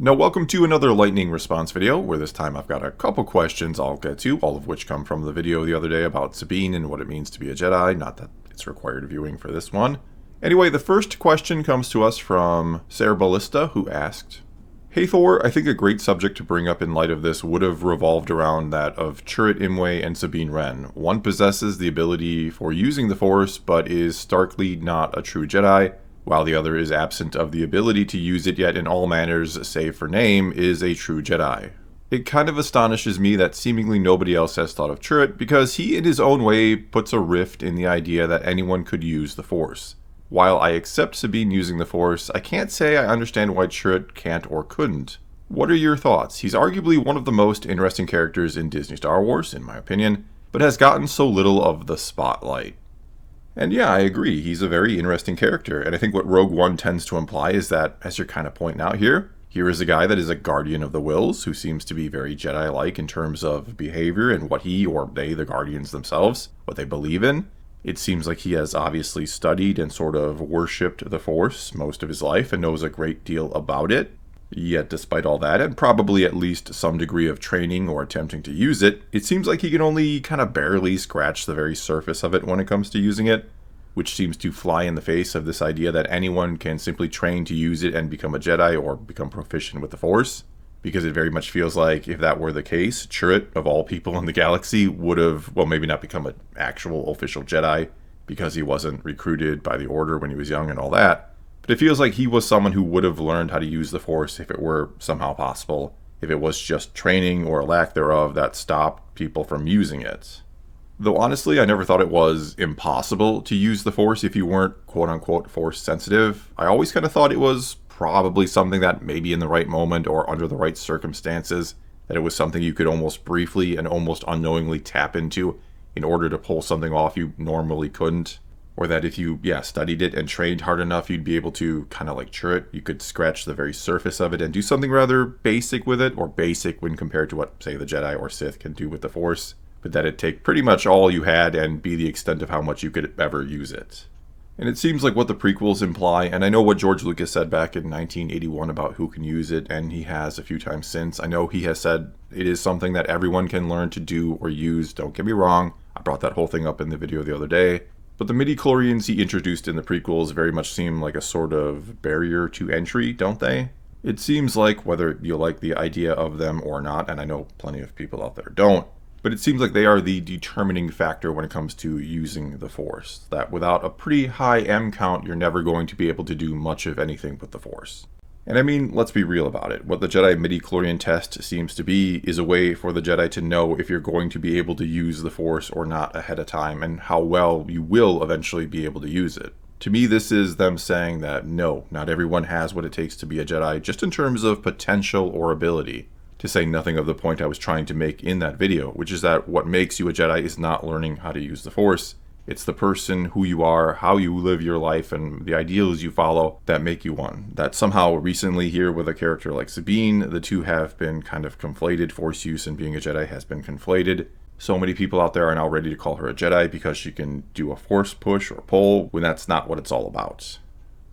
Now, welcome to another lightning response video, where this time I've got a couple questions I'll get to, all of which come from the video the other day about Sabine and what it means to be a Jedi, not that it's required viewing for this one. Anyway, the first question comes to us from Sarah Ballista, who asked, "Hey Thor, I think a great subject to bring up in light of this would have revolved around that of Chirrut Imwe and Sabine Wren. One possesses the ability for using the Force, but is starkly not a true Jedi, while the other is absent of the ability to use it, yet in all manners, save for name, is a true Jedi. It kind of astonishes me that seemingly nobody else has thought of Chirrut, because he in his own way puts a rift in the idea that anyone could use the Force. While I accept Sabine using the Force, I can't say I understand why Chirrut can't or couldn't. What are your thoughts? He's arguably one of the most interesting characters in Disney Star Wars, in my opinion, but has gotten so little of the spotlight." And yeah, I agree, he's a very interesting character, and I think what Rogue One tends to imply is that, as you're kind of pointing out here is a guy that is a guardian of the wills, who seems to be very Jedi-like in terms of behavior and what he, or they, the guardians themselves, what they believe in. It seems like he has obviously studied and sort of worshipped the Force most of his life and knows a great deal about it. Yet despite all that, and probably at least some degree of training or attempting to use it, it seems like he can only kind of barely scratch the very surface of it when it comes to using it, which seems to fly in the face of this idea that anyone can simply train to use it and become a Jedi or become proficient with the Force. Because it very much feels like if that were the case, Chirrut, of all people in the galaxy, would have, well, maybe not become an actual official Jedi because he wasn't recruited by the Order when he was young and all that. But it feels like he was someone who would have learned how to use the Force if it were somehow possible, if it was just training or a lack thereof that stopped people from using it. Though honestly, I never thought it was impossible to use the Force if you weren't quote-unquote Force sensitive. I always kind of thought it was probably something that maybe in the right moment or under the right circumstances, that it was something you could almost briefly and almost unknowingly tap into in order to pull something off you normally couldn't. Or that if you, studied it and trained hard enough, you'd be able to, kind of like Chirrut, you could scratch the very surface of it and do something rather basic with it, or basic when compared to what, say, the Jedi or Sith can do with the Force, but that it'd take pretty much all you had and be the extent of how much you could ever use it. And it seems like what the prequels imply, and I know what George Lucas said back in 1981 about who can use it, and he has a few times since. I know he has said it is something that everyone can learn to do or use, don't get me wrong. I brought that whole thing up in the video the other day. But the midi-chlorians he introduced in the prequels very much seem like a sort of barrier to entry, don't they? It seems like, whether you like the idea of them or not, and I know plenty of people out there don't, but it seems like they are the determining factor when it comes to using the Force. That without a pretty high M count, you're never going to be able to do much of anything with the Force. And I mean, let's be real about it. What the Jedi midi-chlorian test seems to be is a way for the Jedi to know if you're going to be able to use the Force or not ahead of time, and how well you will eventually be able to use it. To me, this is them saying that no, not everyone has what it takes to be a Jedi, just in terms of potential or ability. To say nothing of the point I was trying to make in that video, which is that what makes you a Jedi is not learning how to use the Force. It's the person, who you are, how you live your life, and the ideals you follow that make you one. That somehow recently here with a character like Sabine, the two have been kind of conflated. Force use and being a Jedi has been conflated. So many people out there are now ready to call her a Jedi because she can do a Force push or pull, when that's not what it's all about.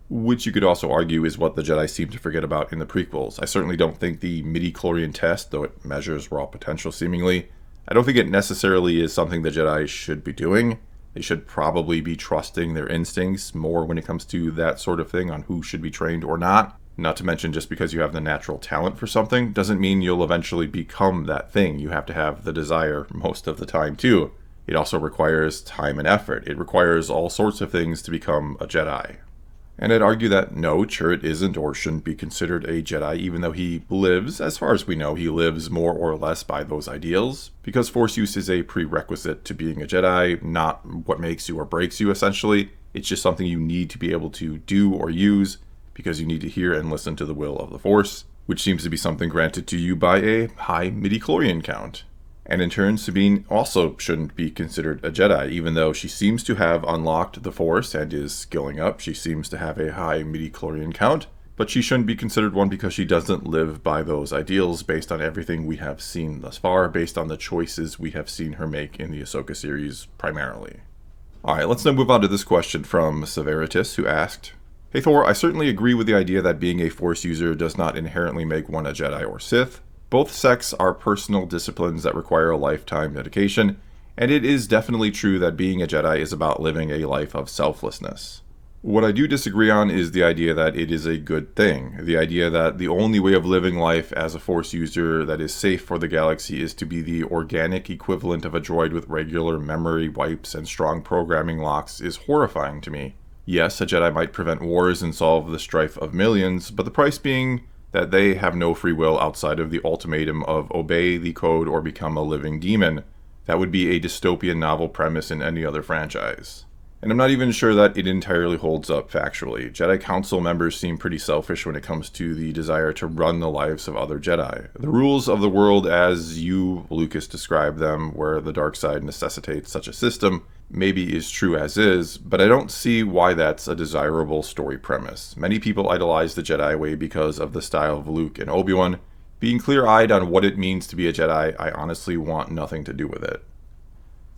Which you could also argue is what the Jedi seem to forget about in the prequels. I certainly don't think the midi-chlorian test, though it measures raw potential seemingly, I don't think it necessarily is something the Jedi should be doing. They should probably be trusting their instincts more when it comes to that sort of thing on who should be trained or not. Not to mention, just because you have the natural talent for something doesn't mean you'll eventually become that thing. You have to have the desire most of the time too. It also requires time and effort. It requires all sorts of things to become a Jedi. And I'd argue that no, Chirrut isn't or shouldn't be considered a Jedi, even though he lives, as far as we know, he lives more or less by those ideals, because Force use is a prerequisite to being a Jedi, not what makes you or breaks you, essentially. It's just something you need to be able to do or use, because you need to hear and listen to the will of the Force, which seems to be something granted to you by a high midi-chlorian count. And in turn, Sabine also shouldn't be considered a Jedi, even though she seems to have unlocked the Force and is skilling up. She seems to have a high midi-chlorian count, but she shouldn't be considered one because she doesn't live by those ideals based on everything we have seen thus far, based on the choices we have seen her make in the Ahsoka series primarily. Alright, let's now move on to this question from Severitus, who asked, Hey Thor, I certainly agree with the idea that being a Force user does not inherently make one a Jedi or Sith. Both sects are personal disciplines that require a lifetime dedication, and it is definitely true that being a Jedi is about living a life of selflessness. What I do disagree on is the idea that it is a good thing. The idea that the only way of living life as a Force user that is safe for the galaxy is to be the organic equivalent of a droid with regular memory wipes and strong programming locks is horrifying to me. Yes, a Jedi might prevent wars and solve the strife of millions, but the price being that they have no free will outside of the ultimatum of obey the code or become a living demon. That would be a dystopian novel premise in any other franchise. And I'm not even sure that it entirely holds up factually. Jedi Council members seem pretty selfish when it comes to the desire to run the lives of other Jedi. The rules of the world as you, Lucas, described them, where the dark side necessitates such a system, maybe is true as is, but I don't see why that's a desirable story premise. Many people idolize the Jedi way because of the style of Luke and Obi-Wan. Being clear-eyed on what it means to be a Jedi, I honestly want nothing to do with it.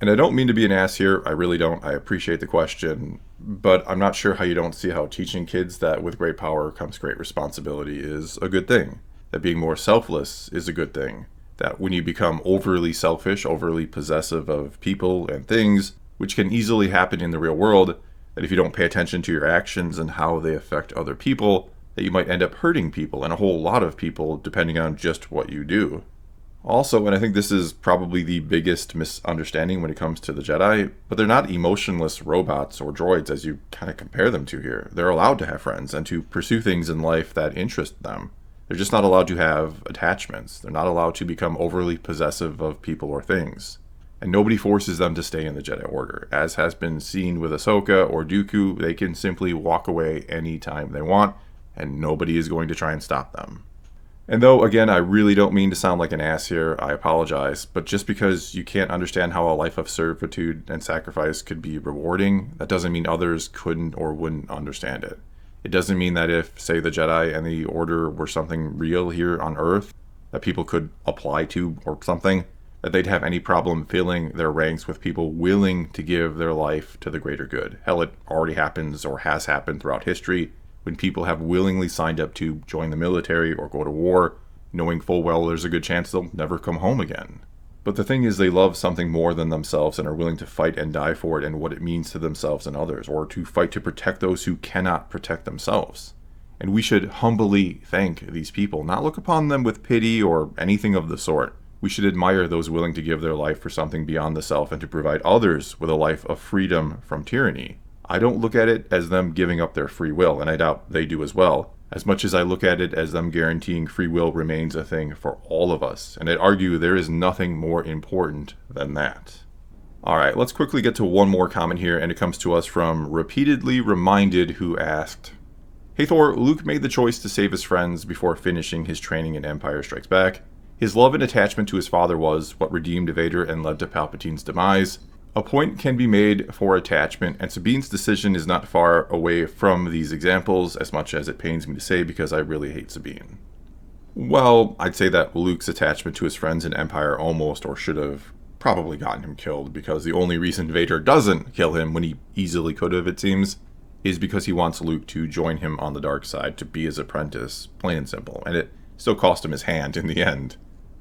And I don't mean to be an ass here, I really don't. I appreciate the question, but I'm not sure how you don't see how teaching kids that with great power comes great responsibility is a good thing. That being more selfless is a good thing. That when you become overly selfish, overly possessive of people and things, which can easily happen in the real world, that if you don't pay attention to your actions and how they affect other people, that you might end up hurting people and a whole lot of people depending on just what you do. Also, and I think this is probably the biggest misunderstanding when it comes to the Jedi, but they're not emotionless robots or droids as you kind of compare them to here. They're allowed to have friends and to pursue things in life that interest them. They're just not allowed to have attachments. They're not allowed to become overly possessive of people or things. And nobody forces them to stay in the Jedi Order. As has been seen with Ahsoka or Dooku, they can simply walk away anytime they want, and nobody is going to try and stop them. And though, again, I really don't mean to sound like an ass here, I apologize, but just because you can't understand how a life of servitude and sacrifice could be rewarding, that doesn't mean others couldn't or wouldn't understand it. It doesn't mean that if, say, the Jedi and the Order were something real here on Earth that people could apply to or something, that they'd have any problem filling their ranks with people willing to give their life to the greater good. Hell, it already happens or has happened throughout history when people have willingly signed up to join the military or go to war, knowing full well there's a good chance they'll never come home again. But the thing is, they love something more than themselves and are willing to fight and die for it and what it means to themselves and others, or to fight to protect those who cannot protect themselves. And we should humbly thank these people, not look upon them with pity or anything of the sort. We should admire those willing to give their life for something beyond the self and to provide others with a life of freedom from tyranny. I don't look at it as them giving up their free will, and I doubt they do as well, as much as I look at it as them guaranteeing free will remains a thing for all of us, and I'd argue there is nothing more important than that. Alright, let's quickly get to one more comment here, and it comes to us from Repeatedly Reminded, who asked, Hey Thor, Luke made the choice to save his friends before finishing his training in Empire Strikes Back. His love and attachment to his father was what redeemed Vader and led to Palpatine's demise. A point can be made for attachment, and Sabine's decision is not far away from these examples, as much as it pains me to say because I really hate Sabine. Well, I'd say that Luke's attachment to his friends in Empire almost or should have probably gotten him killed, because the only reason Vader doesn't kill him when he easily could have, it seems, is because he wants Luke to join him on the dark side, to be his apprentice, plain and simple, and it still cost him his hand in the end.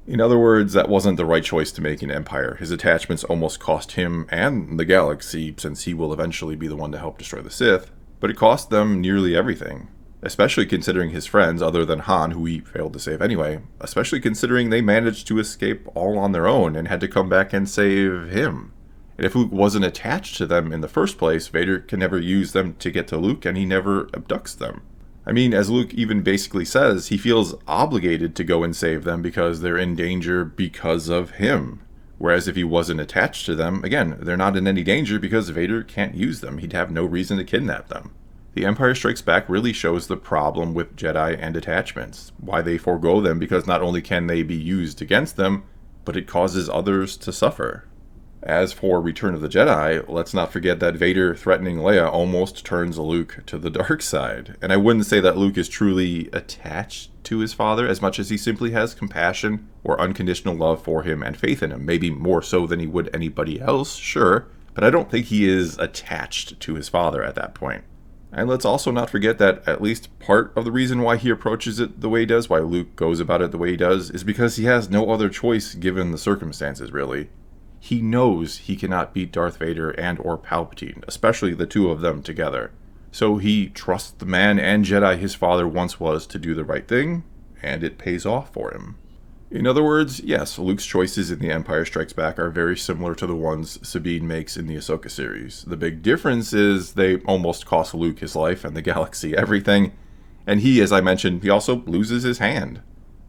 In other words, that wasn't the right choice to make in Empire. His attachments almost cost him and the galaxy, since he will eventually be the one to help destroy the Sith, but it cost them nearly everything. Especially considering his friends, other than Han, who he failed to save anyway, especially considering they managed to escape all on their own and had to come back and save him. And if Luke wasn't attached to them in the first place, Vader can never use them to get to Luke, and he never abducts them. I mean, as Luke even basically says, he feels obligated to go and save them because they're in danger because of him. Whereas if he wasn't attached to them, again, they're not in any danger because Vader can't use them. He'd have no reason to kidnap them. The Empire Strikes Back really shows the problem with Jedi and attachments, why they forego them, because not only can they be used against them, but it causes others to suffer. As for Return of the Jedi, let's not forget that Vader threatening Leia almost turns Luke to the dark side. And I wouldn't say that Luke is truly attached to his father as much as he simply has compassion or unconditional love for him and faith in him. Maybe more so than he would anybody else, sure, but I don't think he is attached to his father at that point. And let's also not forget that at least part of the reason why he approaches it the way he does, why Luke goes about it the way he does, is because he has no other choice given the circumstances, really. He knows he cannot beat Darth Vader and or Palpatine, especially the two of them together. So he trusts the man and Jedi his father once was to do the right thing, and it pays off for him. In other words, yes, Luke's choices in The Empire Strikes Back are very similar to the ones Sabine makes in the Ahsoka series. The big difference is they almost cost Luke his life and the galaxy everything, and he, as I mentioned, he also loses his hand.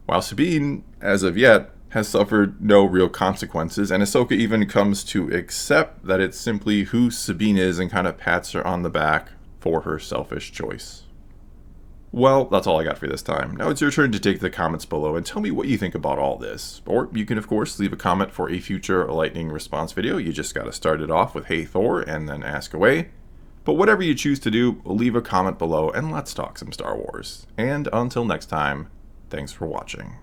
While Sabine, as of yet, has suffered no real consequences, and Ahsoka even comes to accept that it's simply who Sabine is and kind of pats her on the back for her selfish choice. Well, that's all I got for this time. Now it's your turn to take the comments below and tell me what you think about all this. Or you can, of course, leave a comment for a future lightning response video. You just gotta start it off with "Hey Thor" and then ask away. But whatever you choose to do, leave a comment below and let's talk some Star Wars. And until next time, thanks for watching.